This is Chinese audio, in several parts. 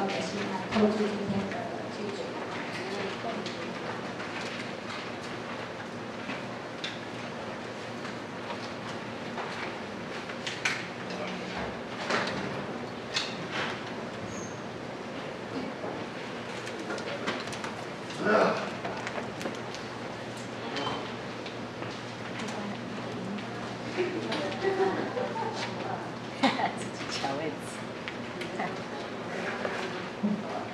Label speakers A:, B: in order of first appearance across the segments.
A: 的心来投注今天的记录。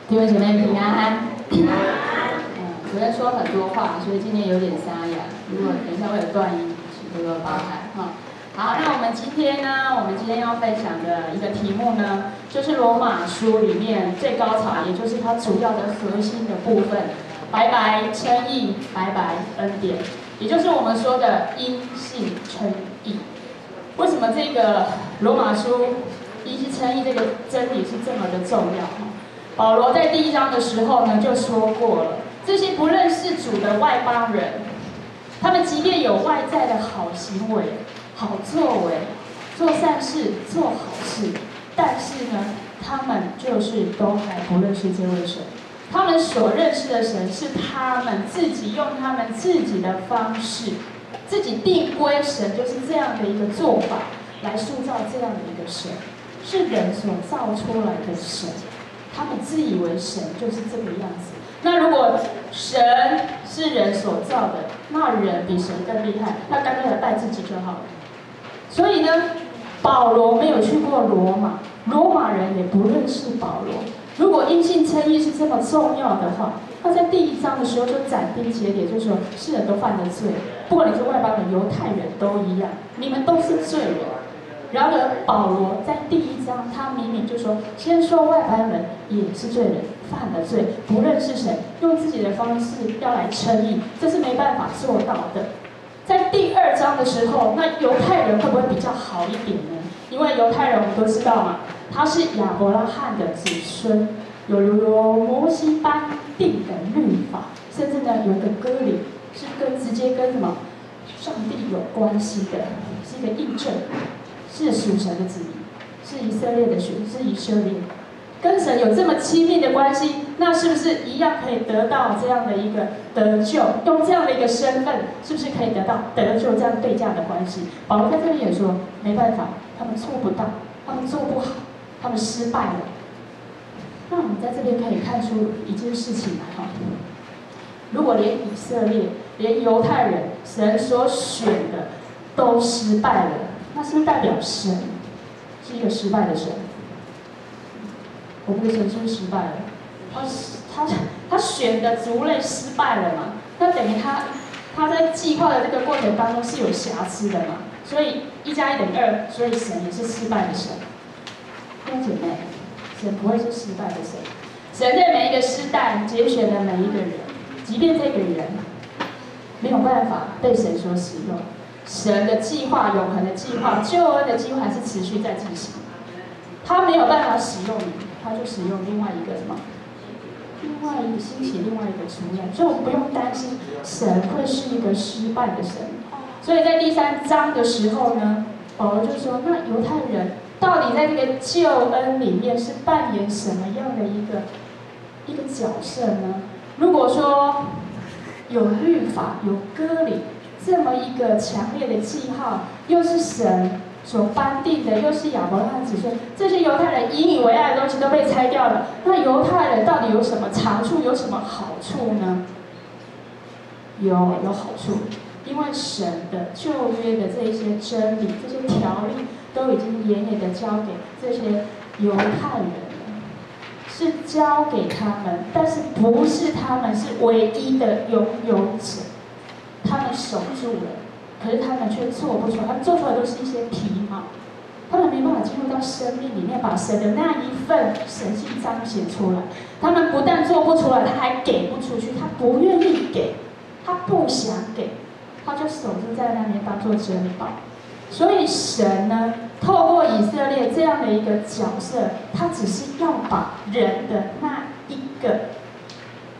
A: 弟兄姐妹平安。昨天说很多话，所以今天有点沙哑。如果等一下会有断音，请多多包涵哈。好，那我们今天要分享的一个题目呢，就是罗马书里面最高潮，也就是它主要的核心的部分，白白称义，白白恩典，也就是我们说的因信称义。为什么这个罗马书因信称义这个真理是这么的重要？保罗在第1章的时候呢，就说过了，这些不认识主的外邦人，他们即便有外在的好行为、好作为、做善事、做好事，但是呢，他们就是都还不认识这位神。他们所认识的神是他们自己用他们自己的方式，自己定规神，就是这样的一个做法，来塑造这样的一个神，是人所造出来的神。他们自以为神就是这个样子。那如果神是人所造的，那人比神更厉害，那干脆来拜自己就好了。所以呢，保罗没有去过罗马，罗马人也不认识保罗。如果因信称义是这么重要的话，他在第1章的时候就斩钉截铁就说，世人都犯了罪，不管你是外邦人、犹太人都一样，你们都是罪人。然而保罗在第1章，他明明就说，先说外邦人也是罪人，犯了罪，不认识神，用自己的方式要来称义，这是没办法做到的。在第2章的时候，那犹太人会不会比较好一点呢？因为犹太人我们都知道嘛，他是亚伯拉罕的子孙，有如摩西般定的律法，甚至呢有一个割礼是直接跟什么上帝有关系的，是一个印证。是属神的子民，是以色列的血，是以色列，跟神有这么亲密的关系，那是不是一样可以得到这样的一个得救？用这样的一个身份，是不是可以得到得救这样对价的关系？保罗在这里也说，没办法，他们做不到，他们做不好，他们失败了。那我们在这边可以看出一件事情来哈，如果连以色列、连犹太人，神所选的都失败了。那是不是代表神是一个失败的神？我们的神是不是失败了？他选的族类失败了嘛？那等于他在计划的这个过程当中是有瑕疵的嘛？所以1+1等于2，所以神也是失败的神。弟兄姐妹，神不会是失败的神。神在每一个世代拣选了每一个人，即便这个人没有办法被神所使用。神的计划，永恒的计划，救恩的计划还是持续在进行。他没有办法使用你，他就使用另外一个什么？兴起另外一个出来。所以我们不用担心神会是一个失败的神。所以在第3章的时候呢，保罗就说，那犹太人到底在这个救恩里面是扮演什么样的一个角色呢？如果说有律法，有割礼，这么一个强烈的记号，又是神所颁定的，又是亚伯拉罕子孙，这些犹太人引以为傲的东西都被拆掉了。那犹太人到底有什么长处，有什么好处呢？有好处，因为神的旧约的这一些真理、这些条例，都已经严严的交给这些犹太人了，是交给他们，但是不是他们是唯一的拥有者。他们守住了，可是他们却做不出来，他们做出来都是一些皮毛，他们没办法进入到生命里面，把神的那一份神性彰显出来。他们不但做不出来，他还给不出去，他不愿意给，他不想给，他就守住在那边当做珍宝。所以神呢，透过以色列这样的一个角色，他只是要把人的那一个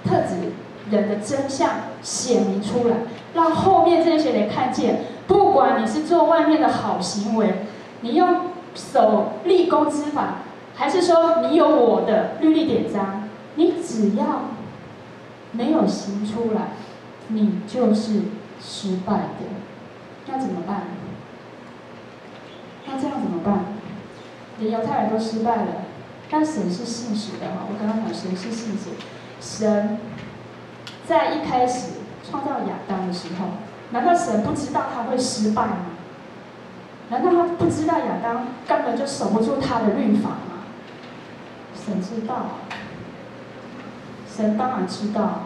A: 特质、人的真相显明出来，让后面这些人看见，不管你是做外面的好行为，你用手立功之法还是说你有我的律例典章，你只要没有行出来，你就是失败的？那怎么办？那这样怎么办？连犹太人都失败了，但神是信实的哈。我刚刚讲神是信实，神在一开始创造亚当的时候，难道神不知道他会失败吗？难道他不知道亚当根本就守不住他的律法吗？神知道，神当然知道。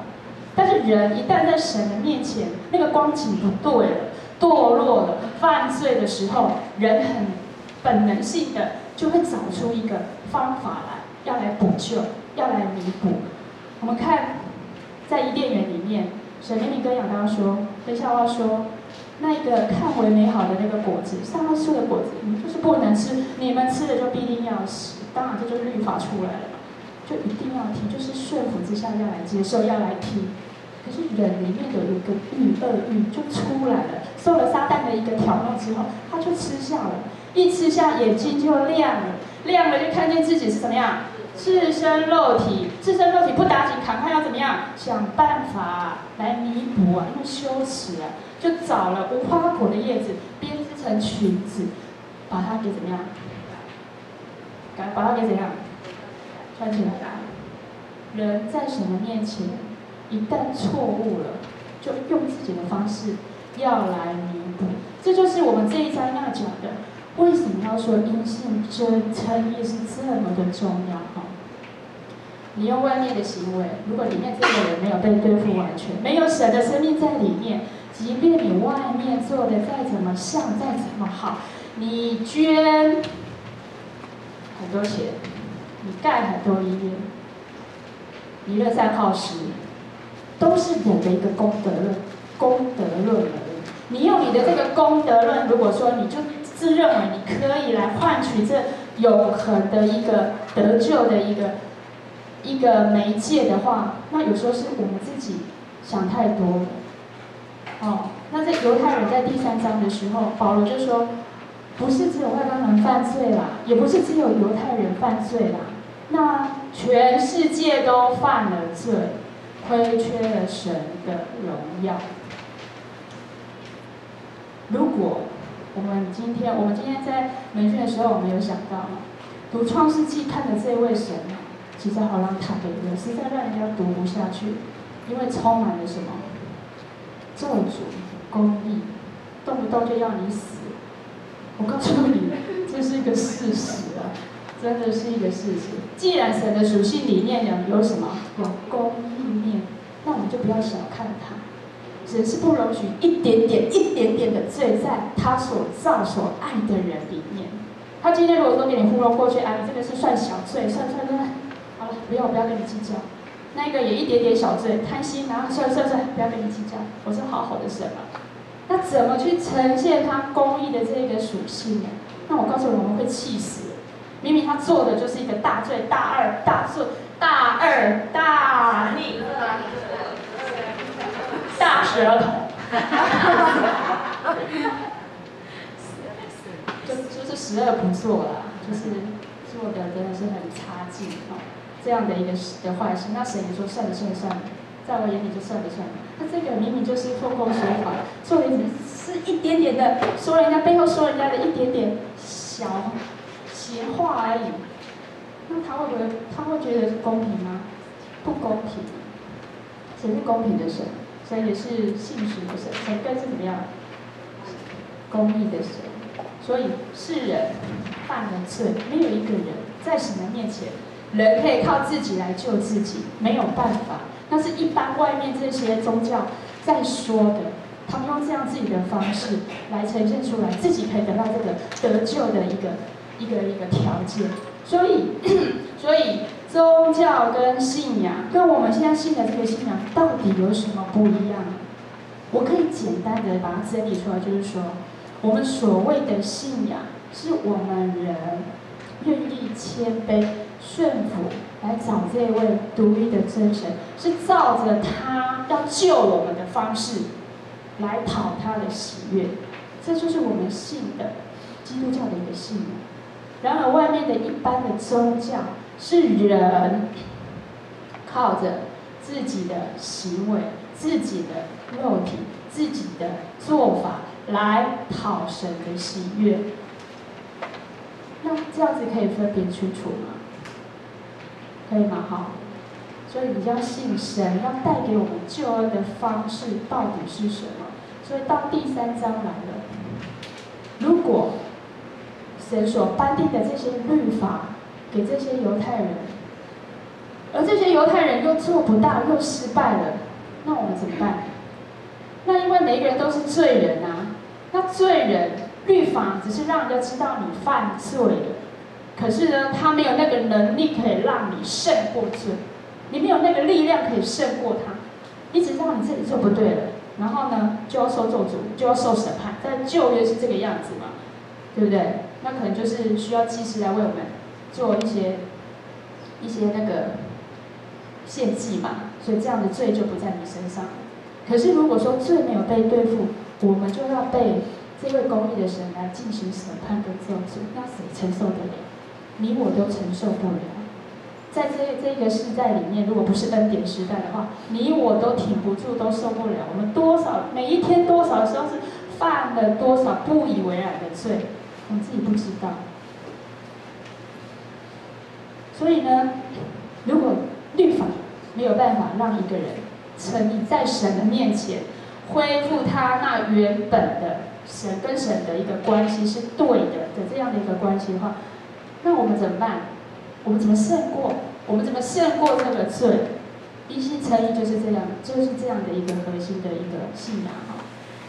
A: 但是人一旦在神的面前，那个光景不对了，堕落了，犯罪的时候，人很本能性的就会找出一个方法来，要来补救，要来弥补。我们看在伊甸园里面，神明明跟亚当说，跟夏娃说，那一个看为美好的那个果子，上树的果子，你们就是不能吃，你们吃了就必定要死。当然，这就是律法出来了嘛，就一定要听，就是顺服之下要来接受，要来听。可是人里面有一个恶欲就出来了，受了撒旦的一个挑弄之后，他就吃下了，一吃下眼睛就亮了，亮了就看见自己是怎么样，赤身肉体，赤身肉体不打紧，赶快要怎么样，想办法来弥补啊，因为羞耻啊，就找了无花果的叶子编织成裙子，把它给怎么样，把它给怎样穿起来。人在神的面前，一旦错误了，就用自己的方式要来弥补。这就是我们这一章要讲的。为什么要说因信称义是这么的重要？你用外面的行为，如果里面这个人没有被对付完全，没有神的生命在里面，即便你外面做的再怎么像，再怎么好，你捐很多钱，你盖很多医院，你乐善好施，都是人的一个功德论，功德论而已。你用你的这个功德论，如果说你就自认为你可以来换取这永恒的一个得救的一个媒介的话，那有时候是我们自己想太多了。那在犹太人在第3章的时候，保罗就说，不是只有外邦人犯罪啦，也不是只有犹太人犯罪啦，那全世界都犯了罪，亏缺了神的荣耀。如果我们今天在门训的时候，我们有想到读创世纪看的这位神，其实好让他给人，实在让人家读不下去，因为充满了什么咒诅、公义，动不动就要你死。我告诉你，这是一个事实啊，真的是一个事实。既然神的属性里面有什么，有公义面，那我们就不要小看它。神是不容许一点点的罪在他所造所爱的人里面。他今天如果说给你糊弄过去，你这个是算小罪，算，好了，不要跟你计较。那个也一点点小罪，贪心，然后算，不要跟你计较。我是好好的神嘛。那怎么去呈现他公义的这个属性呢？那我告诉你，我们会气死。明明他做的就是一个大罪、大恶、大逆。大舌头，就是十恶不作啦，就是做的真的是很差劲这样的一个坏事。那神也说算了，在我眼里就算了。那这个明明就是奉公守法，做的只是一点点的说人家背后说人家的一点点小邪话而已。那他会觉得公平吗？不公平。神是公平的神。神也是信实的神，神更是怎么样？公义的神。所以世人犯了罪，没有一个人在神的面前，人可以靠自己来救自己，没有办法。那是一般外面这些宗教在说的，他们用这样自己的方式来呈现出来，自己可以得到这个得救的一个条件。所以宗教跟信仰，跟我们现在信的这个信仰到底有什么不一样？我可以简单的把它整理出来，就是说，我们所谓的信仰，是我们人愿意谦卑、顺服来找这位独一的真神，是照着他要救我们的方式来讨他的喜悦。这就是我们信的基督教的一个信仰。然而外面的一般的宗教是人靠着自己的行为、自己的肉体、自己的做法来讨神的喜悦。那这样子可以分辨清楚吗？可以吗？好。所以你要信神，要带给我们救恩的方式到底是什么？所以到第3章来了，如果神所颁定的这些律法给这些犹太人，而这些犹太人又做不到，又失败了，那我们怎么办？那因为每一个人都是罪人啊，那罪人律法只是让人家知道你犯罪了，可是呢，他没有那个能力可以让你胜过罪。你没有那个力量可以胜过他，你只知道你自己做不对了，然后呢就要受咒诅，就要受审判。在旧约是这个样子嘛，对不对？那可能就是需要祭司来为我们做一些那个献祭嘛，所以这样的罪就不在你身上。可是如果说罪没有被对付，我们就要被这位公义的神来进行审判跟咒诅，那谁承受得了？你我都承受不了。在这个世代里面，如果不是恩典时代的话，你我都挺不住，都受不了。我们每一天多少时候是犯了多少不以为然的罪，我们自己不知道。所以呢，如果律法没有办法让一个人成立在神的面前，恢复他那原本的神跟神的一个关系是对的这样的一个关系的话，那我们怎么办？我们怎么胜过？我们怎么胜过这个罪？一心称义就是这样，就是这样的一个核心的一个信仰哈。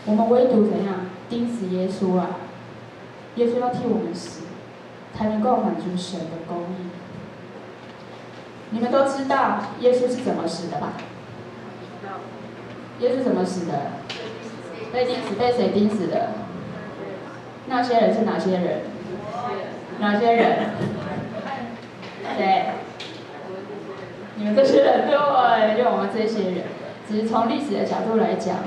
A: 我们唯独怎样钉死耶稣啊？耶稣要替我们死，才能够满足神的公义。你们都知道耶稣是怎么死的吧？耶稣怎么死的？被钉死，被谁钉死的？那些人是哪些人？哪些人？对，你们这些人，对，就我们这些人。只是从历史的角度来讲，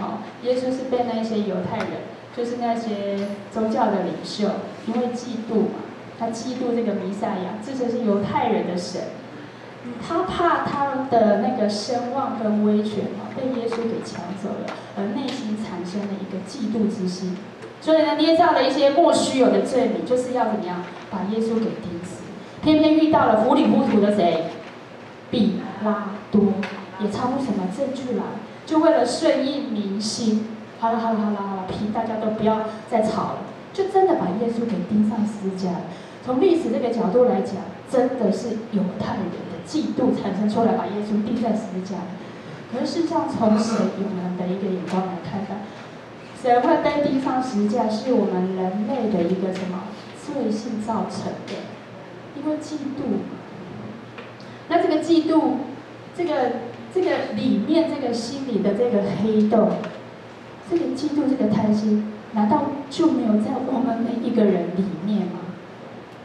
A: 耶稣是被那些犹太人，就是那些宗教的领袖，因为嫉妒嘛，他嫉妒这个弥赛亚，这就是犹太人的神，他怕他的那个声望跟威权被耶稣给抢走了，而内心产生了一个嫉妒之心，所以呢，捏造了一些莫须有的罪名，就是要怎么样把耶稣给钉死。偏偏遇到了糊里糊涂的谁？比拉多，也查不出什么证据来，就为了顺应民心，好了，大家都不要再吵了，就真的把耶稣给钉上十字架了。从历史这个角度来讲，真的是犹太人的嫉妒产生出来，把耶稣钉在十字架了。可是事实上，从神永恒的一个眼光来看待，神会被钉上十字架，是我们人类的一个什么罪性造成的。因为嫉妒，那这个嫉妒，这个里面这个心里的这个黑洞，这个嫉妒这个贪心，难道就没有在我们每一个人里面吗？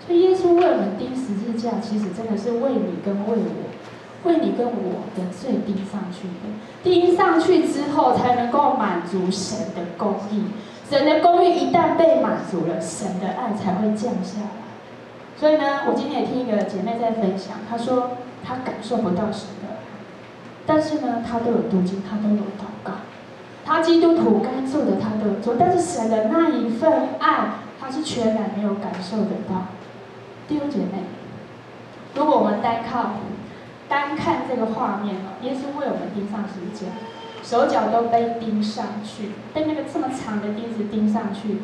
A: 所以耶稣为我们钉十字架，其实真的是为你跟为我，为你跟我的罪钉上去的。钉上去之后，才能够满足神的公义。神的公义一旦被满足了，神的爱才会降下来。所以呢，我今天也听一个姐妹在分享，她说她感受不到神的爱，但是呢，她都有读经，她都有祷告，她基督徒该做的她都有做，但是神的那一份爱，她是全然没有感受得到。弟兄姐妹，如果我们单看这个画面耶稣为我们钉上十字架，手脚都被钉上去，被那个这么长的钉子钉上去，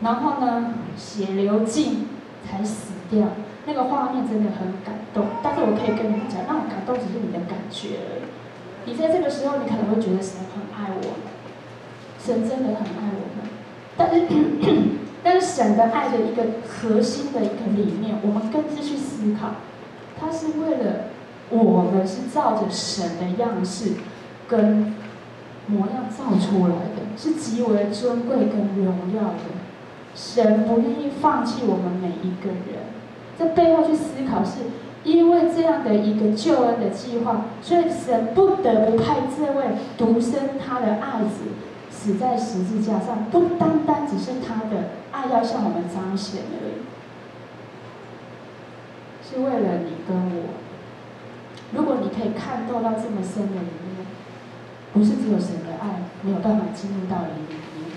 A: 然后呢，血流尽才死掉，那个画面真的很感动。但是我可以跟你们讲，那种感动只是你的感觉而已。你在这个时候，你可能会觉得神很爱我们，神真的很爱我们。但是神的爱的一个核心的一个理念，我们更是去思考，它是为了我们是照着神的样式跟模样造出来的，是极为尊贵跟荣耀的。神不愿意放弃我们每一个人，在背后去思考，是因为这样的一个救恩的计划，所以神不得不派这位独生他的爱子死在十字架上，不单单只是他的爱要向我们彰显而已。是为了你跟我。如果你可以看透到这么深的里面，不是只有神的爱没有办法进入到你里面。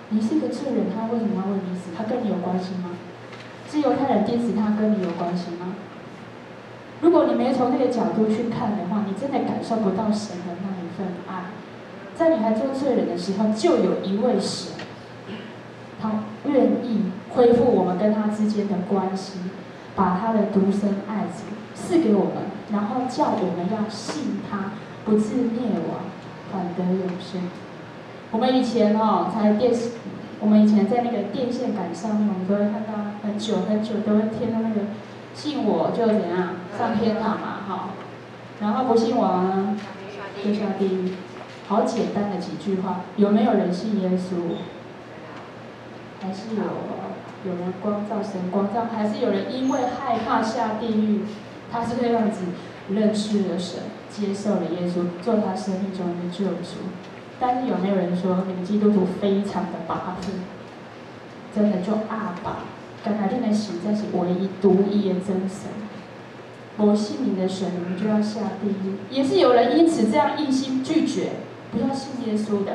A: 你是个罪人，他为什么要为你死？他跟你有关系吗？是犹太人钉死他，跟你有关系吗？如果你没从那个角度去看的话，你真的感受不到神的那一份爱。在你还做罪人的时候，就有一位神，他愿意恢复我们跟他之间的关系，把他的独生爱子赐给我们，然后叫我们要信他，不至灭亡，反得永生。我们以前我们以前在那个电线杆上面，我们都会看到很久都会贴到那个信我就怎样上天堂嘛，然后不信我呢就下地狱。好简单的几句话，有没有人信耶稣？还是有人光照神光照，还是有人因为害怕下地狱，他是这样子认识了神，接受了耶稣，做他生命中的救主。但是有没有人说你们基督徒非常的跋扈，真的就阿爸，刚才你们神才是唯一独一的真神，不信你的神，你们就要下地狱。也是有人因此这样硬心拒绝，不要信耶稣的。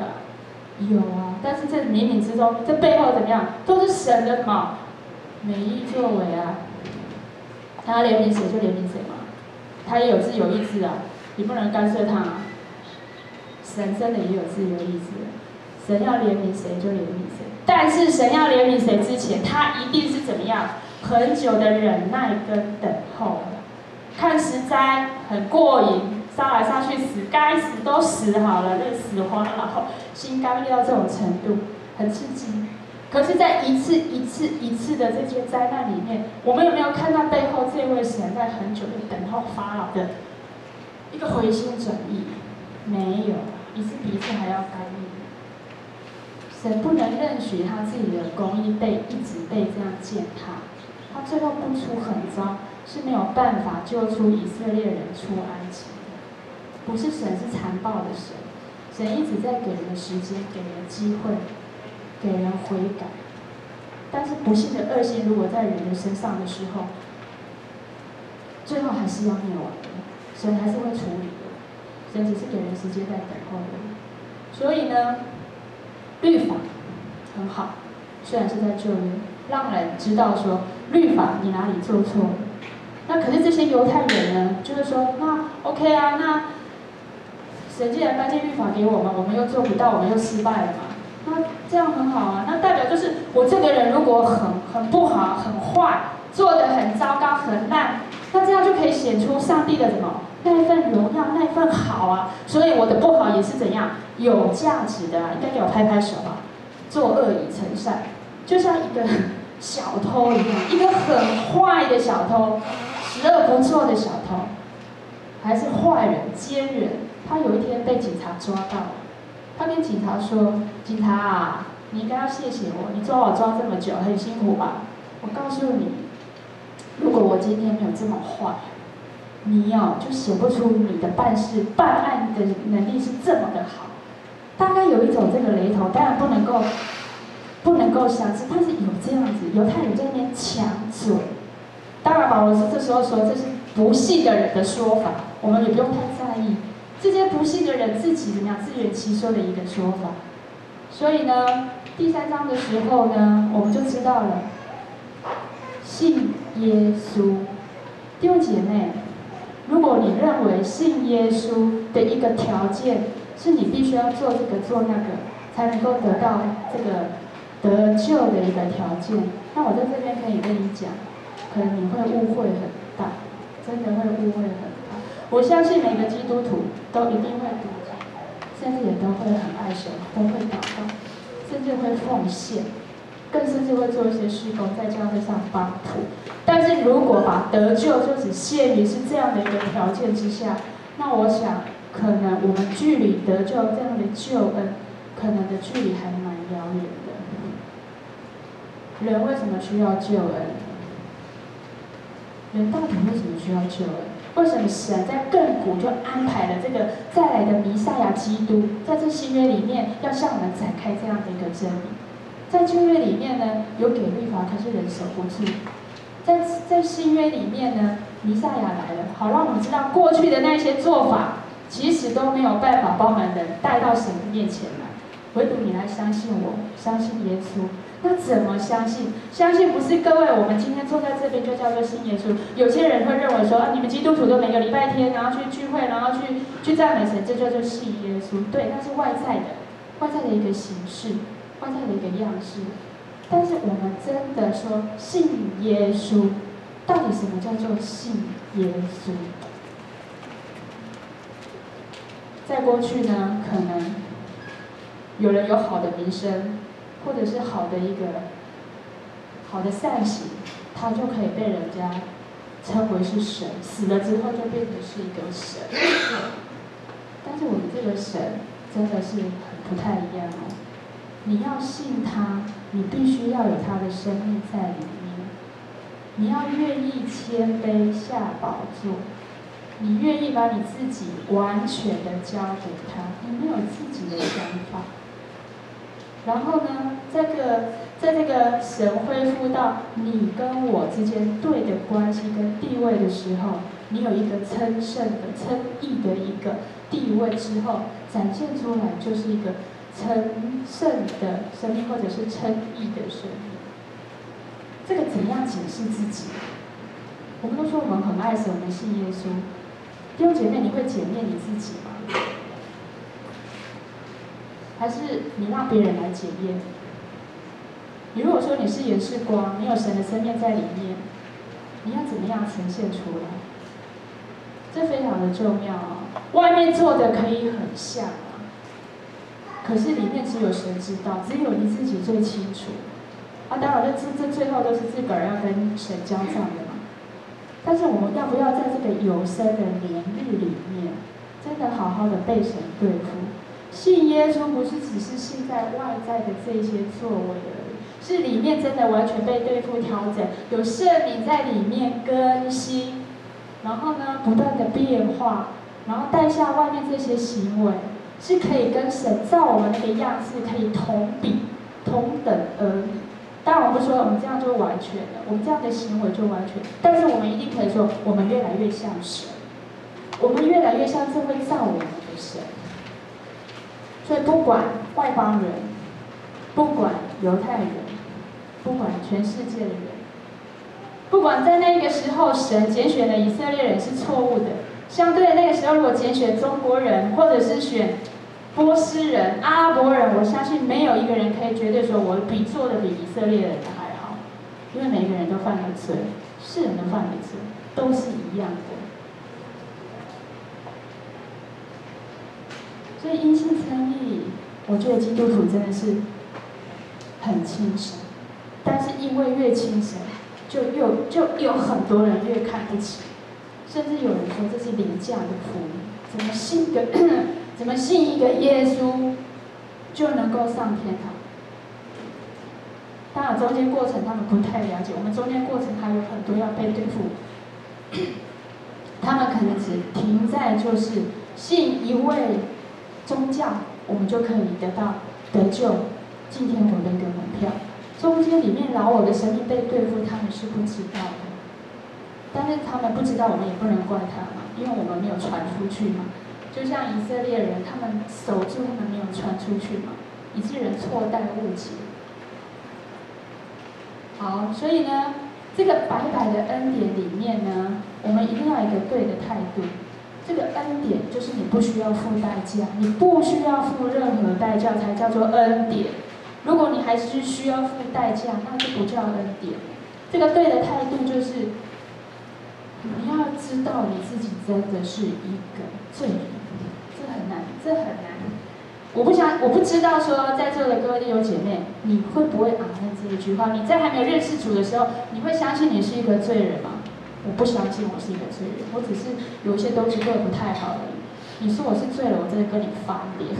A: 有啊，但是这冥冥之中，这背后怎么样，都是神的美意作为啊。他要怜悯谁就怜悯谁嘛，他也有自由意志啊，你不能干涉他啊。神真的也有自由意志，神要怜悯谁就怜悯谁。但是神要怜悯谁之前，他一定是怎么样？很久的忍耐跟等候，看实在很过瘾，杀来杀去死，该死都死好了，那死花了，然后心刚烈到这种程度，很刺激。可是，在一次的这些灾难里面，我们有没有看到背后这位神在很久的等候法老的一个回心转意？没有，一次比一次还要干预。神不能认许他自己的公义一直被这样践踏，他最后不出狠招，是没有办法救出以色列人出埃及的。不是神是残暴的神，神一直在给人时间，给人机会，给人悔改。但是不幸的恶行如果在人的身上的时候，最后还是要灭亡的，神还是会处理的。神只是给人时间在等候而已。所以呢，律法很好，虽然是在救人，让人知道说律法你哪里做错了。那可是这些犹太人呢，就是说那 OK 啊，那神既然颁下律法给我们，我们又做不到，我们又失败了嘛，那这样很好啊。那代表就是我这个人如果很不好、很坏，做得很糟糕、很烂，那这样就可以显出上帝的什么？那一份荣耀，那一份好啊。所以我的不好也是怎样有价值的啊，应该给我拍拍手啊。作恶以成善，就像一个小偷一样，一个很坏的小偷，十恶不赦的小偷，还是坏人、奸人。他有一天被警察抓到了，他跟警察说：“警察啊，你应该要谢谢我，你抓我抓这么久，很辛苦吧？我告诉你，如果我今天没有这么坏，你就写不出你的办案的能力是这么的好。”大概有一种这个雷同，当然不能够相似，但是有这样子，犹太人在那边抢嘴。当然，保罗这时候说这是不信的人的说法，我们也不用太在意。这些不信的人自己怎么样自圆其说的一个说法。所以呢，第3章的时候呢，我们就知道了，信耶稣。弟兄姐妹，如果你认为信耶稣的一个条件是你必须要做这个做那个，才能够得到这个得救的一个条件，那我在这边可以跟你讲，可能你会误会很大，真的会误会很大。我相信每个基督徒都一定会读经，甚至也都会很爱神，都会祷告，甚至会奉献，更甚至会做一些事工，在教会上帮助。但是如果把得救就只限于是这样的一个条件之下，那我想可能我们距离得救这样的救恩，可能的距离还蛮遥远的。人为什么需要救恩？人到底为什么需要救恩？为什么神在亘古就安排了这个再来的弥赛亚基督，在这新约里面要向我们展开这样的一个真理？在旧约里面呢，有给律法，可是人守不住。在新约里面呢，弥赛亚来了，好让我们知道过去的那些做法，其实都没有办法把我们人带到神的面前来。唯独你来相信我，相信耶稣。那怎么相信？相信不是各位我们今天坐在这边就叫做信耶稣。有些人会认为说，你们基督徒都每个礼拜天，然后去聚会，然后去赞美神，这叫做信耶稣。对，那是外在的一个形式，外在的一个样式。但是我们真的说信耶稣，到底什么叫做信耶稣？在过去呢，可能有人有好的名声，或者是好的善行，他就可以被人家称为是神，死了之后就变成是一个神。但是我们这个神真的是很不太一样哦。你要信他，你必须要有他的生命在里面。你要愿意谦卑下宝座，你愿意把你自己完全的交给他，你没有自己的想法。然后呢，在这个神恢复到你跟我之间对的关系跟地位的时候，你有一个称圣的、称义的一个地位之后，展现出来就是一个称圣的生命，或者是称义的生命。这个怎样解释自己？我们都说我们很爱神，我们信耶稣。弟兄姐妹，你会检验你自己吗？还是你让别人来检验？你如果说你是盐是光，你有神的生命在里面，你要怎么样呈现出来？这非常的重要啊！外面做的可以很像啊，可是里面只有神知道，只有你自己最清楚。当然这最后都是自个儿要跟神交账的嘛。但是我们要不要在这个有生的年日里面，真的好好的被神对付？信耶稣不是只是信在外在的这些作为而已，是里面真的完全被对付调整，有圣灵在里面更新，然后呢不断的变化，然后带下外面这些行为，是可以跟神照我们那个样式可以同比、同等而已。当然我不说我们这样就完全了，我们这样的行为就完全，但是我们一定可以说，我们越来越像神，我们越来越像这位造我们的神。所以不管外邦人，不管犹太人，不管全世界的人，不管在那个时候神拣选的以色列人是错误的，相对的那个时候如果拣选中国人，或者是选波斯人、阿拉伯人，我相信没有一个人可以绝对说我做的比以色列人的还好，因为每个人都犯了罪，是人都犯了罪，都是一样的。所以因信称义，我觉得基督徒真的是很轻神，但是因为越轻神，就有很多人越看不起，甚至有人说这是廉价的福音，怎么信一个耶稣就能够上天堂？当然中间过程他们不太了解，我们中间过程还有很多要被对付，他们可能只停在就是信一位宗教，我们就可以得救进天国的一个门票。中间里面老我的生命被对付，他们是不知道的。但是他们不知道，我们也不能怪他嘛，因为我们没有传出去嘛。就像以色列人，他们守住，他们没有传出去嘛，以致人错待误解。好，所以呢，这个白白的恩典里面呢，我们一定要有一个对的态度。这个恩典就是你不需要付代价，你不需要付任何代价才叫做恩典。如果你还是需要付代价，那就不叫恩典。这个对的态度就是，你要知道你自己真的是一个罪人，这很难，这很难。我不知道说在座的各位弟兄姐妹，你会不会阿们这一句话？你在还没有认识主的时候，你会相信你是一个罪人吗？我不相信我是一个罪人，我只是有一些东西做得不太好而已。你说我是罪人，我真的跟你翻脸，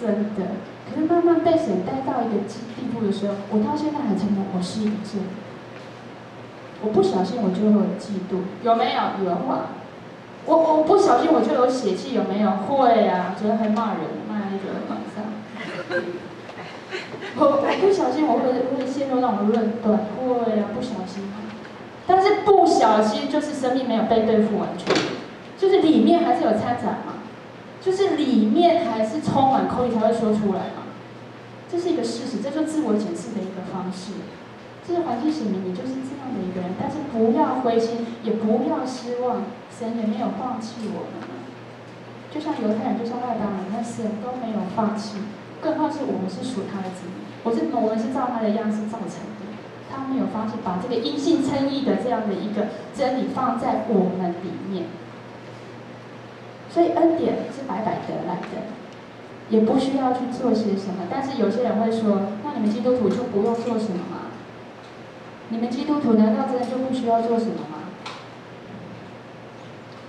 A: 真的。可是慢慢被神带到一个地步的时候，我到现在还承认我是一个罪人。我不小心我就会有嫉妒，有没有？有啊。我不小心我就有血气，有没有？会啊，觉得还骂人，骂一个晚上。我不小心我会陷入那种论断，会啊，不小心。但是不小心就是生命没有被对付完全，就是里面还是有掺杂嘛，就是里面还是充满口里才会说出来嘛，这是一个事实，这就是自我检视的一个方式。这是环境显明你就是这样的一个人，但是不要灰心，也不要失望，神也没有放弃我们。就像犹太人，就像外邦人，那神都没有放弃，更何况是我们是属他的子民，我们是照他的样式造成的，他没有放弃把这个因信称义的这样的一个真理放在我们里面。所以恩典是白白得来的，也不需要去做些什么。但是有些人会说，那你们基督徒就不用做什么吗？你们基督徒难道真的就不需要做什么吗？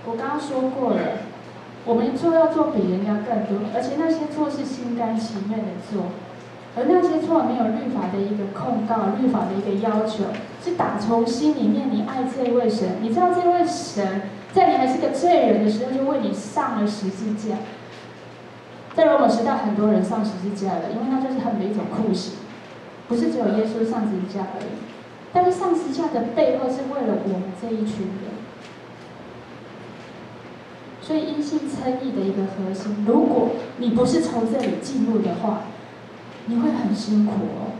A: 我刚刚说过了，我们做要做比人家更多，而且那些做是心甘情愿的做，而那些做没有律法的一个控告，律法的一个要求，是打从心里面你爱这位神，你知道这位神在你还是个罪人的时候就为你上了十字架。在罗马时代，很多人上十字架了，因为那就是他们的一种酷刑，不是只有耶稣上十字架而已。但是上十字架的背后是为了我们这一群人。所以因信称义的一个核心，如果你不是从这里进入的话，你会很辛苦哦，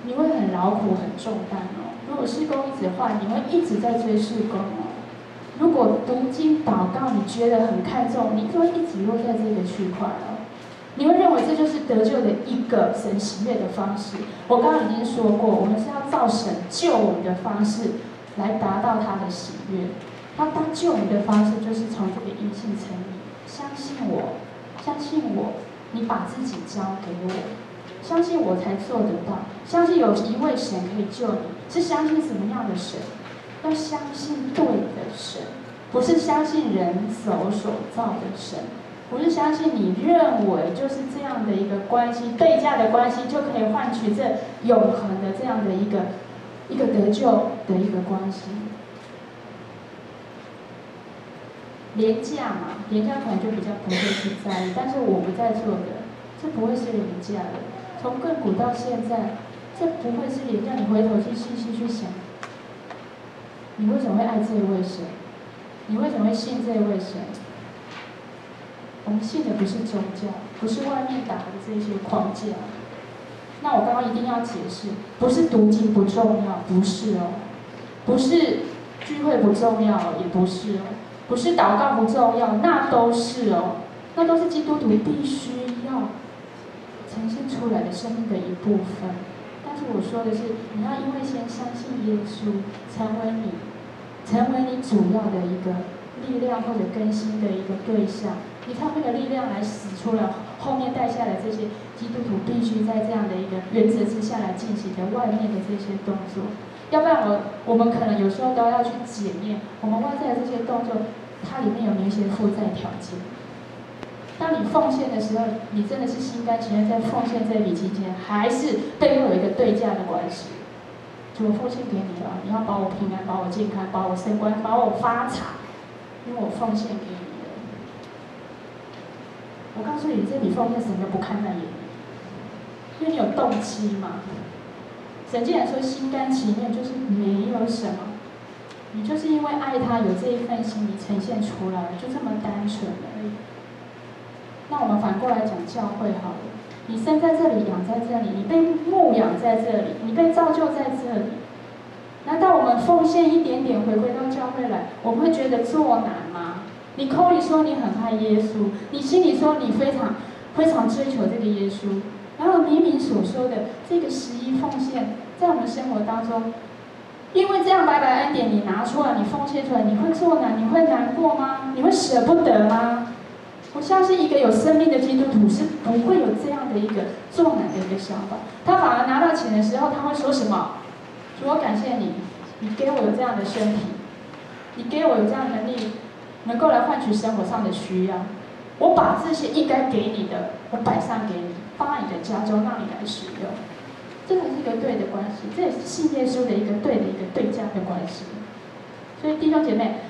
A: 你会很劳苦、很重担哦。如果事工一直换，你会一直在追事工哦。如果读经祷告，你觉得很看重，你就会一直落在这个区块哦。你会认为这就是得救的一个神喜悦的方式。我刚刚已经说过，我们是要照神救我们的方式来达到他的喜悦。他救你的方式就是从这个因信称义，相信我，相信我，你把自己交给我，相信我才做得到，相信有一位神可以救你，是相信什么样的神？要相信对的神，不是相信人手所造的神，不是相信你认为就是这样的一个关系，对价的关系就可以换取这永恒的这样的一个得救的一个关系。廉价嘛，廉价可能就比较不会去在意，但是我们在做的，这不会是廉价的。从亘古到现在，这不会是廉价。你回头去细细去想，你为什么会爱这一位神？你为什么会信这一位神？我们信的不是宗教，不是外面打的这些框架。那我刚刚一定要解释，不是读经不重要，不是哦，不是聚会不重要，也不是哦。不是祷告不重要，那都是哦，那都是基督徒必须要呈现出来的生命的一部分。但是我说的是，你要因为先相信耶稣，成为你主要的一个力量或者更新的一个对象，你靠那个力量来使出了后面带下来这些基督徒必须在这样的一个原则之下来进行的外面的这些动作。要不然我们可能有时候都要去检验我们外在的这些动作，它里面有没有一些附带条件。当你奉献的时候，你真的是心甘情愿在奉献这笔金钱，还是背后有一个对价的关系？主，我奉献给你了，你要保我平安，保我健康，保我升官，保我发财，因为我奉献给你了。我告诉你，这笔奉献神都不看在眼里，因为你有动机嘛。神既然说心甘情愿，就是没有什么，你就是因为爱他，有这一份心，你呈现出来了，就这么单纯而已。那我们反过来讲教会好了，你生在这里，养在这里，你被牧养在这里，你被造就在这里。难道我们奉献一点点回归到教会来，我们会觉得做难吗？你口里说你很爱耶稣，你心里说你非常非常追求这个耶稣，然后明明所说的这个11奉献，在我们生活当中，因为这样白白恩典你拿出来，你奉献出来，你会做难，你会难过吗？你会舍不得吗？我相信一个有生命的基督徒是不会有这样的一个做难的一个想法，他反而拿到钱的时候，他会说什么？主，我感谢你，你给我有这样的身体，你给我有这样的能力，能够来换取生活上的需要。我把这些应该给你的，我摆上给你，放在你的家中，让你来使用。这才是一个对的关系，这也是信耶稣的一个对价的关系。所以弟兄姐妹，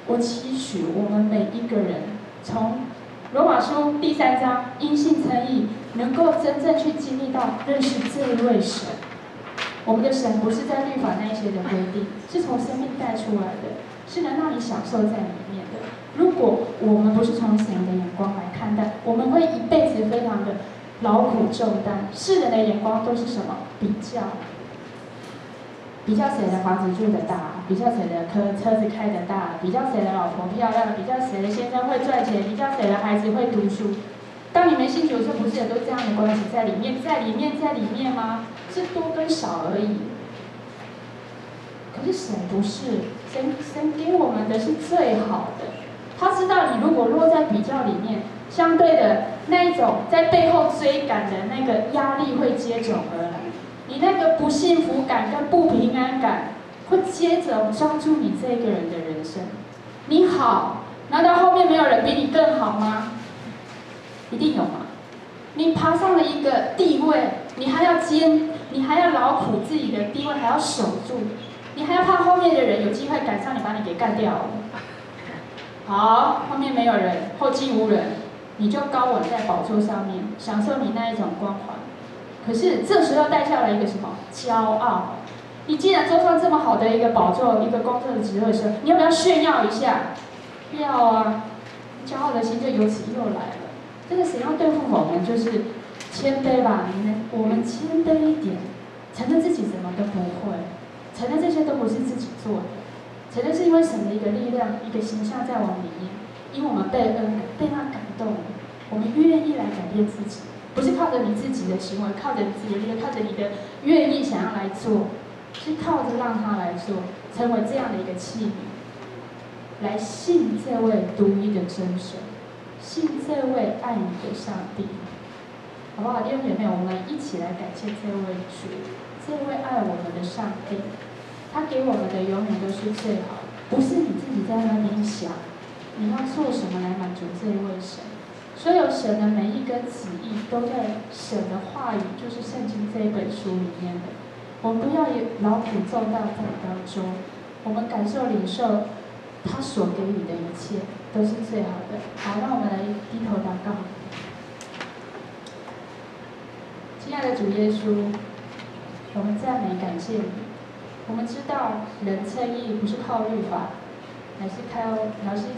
A: 我期许我们每一个人从罗马书第3章因信称义，能够真正去经历到认识这一位神，我们的神不是在律法那一些的规定，是从生命带出来的，是能让你享受在里面的。如果我们不是从神的眼光来看待，我们会一辈子非常的劳苦重担。世人的眼光都是什么？比较。比较谁的房子住得大，比较谁的车子开得大，比较谁的老婆漂亮，比较谁的先生会赚钱，比较谁的孩子会读书。当你们信主的时候，不是也都这样的关系在里面吗？是多跟少而已。可是神不是，神给我们的是最好的。他知道你如果落在比较里面，相对的那一种在背后追赶的那个压力会接踵而来。你那个不幸福感跟不平安感，会接着抓住你这个人的人生。你好，难道后面没有人比你更好吗？一定有吗？你爬上了一个地位，你还要劳苦自己的地位，还要守住，你还要怕后面的人有机会赶上你，把你给干掉了。好，后面没有人，后继无人，你就高稳在宝座上面，享受你那一种光环。可是这时候带下来一个什么？骄傲。你既然坐上这么好的一个宝座、一个工作的职位的时候，你要不要炫耀一下？要啊！骄傲的心就由此又来了。这个神要对付我们，就是谦卑吧。我们谦卑一点，承认自己什么都不会，承认这些都不是自己做的，承认是因为神的一个力量、一个形象在我们里面，因为我们被他感动，我们愿意来改变自己。不是靠着你自己的行为，靠着你自己的力量，靠着你的愿意想要来做，是靠着让他来做，成为这样的一个器皿，来信这位独一的真神，信这位爱你的上帝，好不好？弟兄姐妹，我们一起来感谢这位主，这位爱我们的上帝，他给我们的永远都是最好，不是你自己在那边想，你要做什么来满足这一位神。所有神的每一根旨意都在神的话语，就是圣经这一本书里面的。我们不要劳苦重担在当中，我们感受领受他所给予的一切都是最好的。好，让我们来低头祷告。亲爱的主耶稣，我们赞美感谢你。我们知道人称义不是靠律法，乃是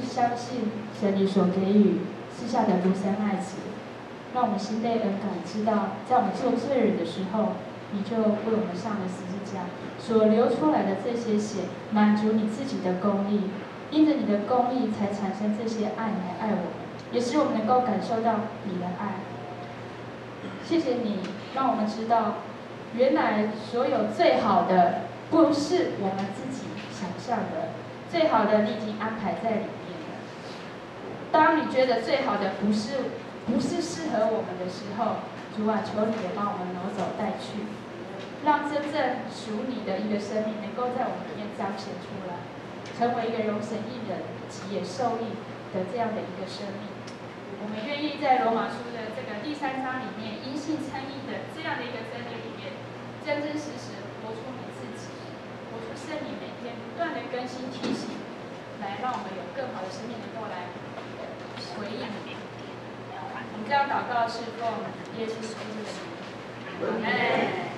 A: 相信神你所给予赐下的独生爱子，让我们心被恩感，知道在我们做罪人的时候，你就为我们上了十字架，所流出来的这些血，满足你自己的公义，因着你的公义才产生这些爱来爱我们，也使我们能够感受到你的爱。谢谢你，让我们知道，原来所有最好的不是我们自己想象的，最好的你已经安排在里面。当你觉得最好的不是适合我们的时候，主啊，求你也帮我们挪走带去，让真正属你的一个生命能够在我们里面彰显出来，成为一个荣神益人、己也受益的这样的一个生命。我们愿意在罗马书的这个第3章里面，因信称义的这样的一个真理里面，真真实实活出你自己，活出圣灵每天不断的更新提醒，来让我们有更好的生命能够来回应你。我们这样祷告是奉耶稣基督的名，阿门。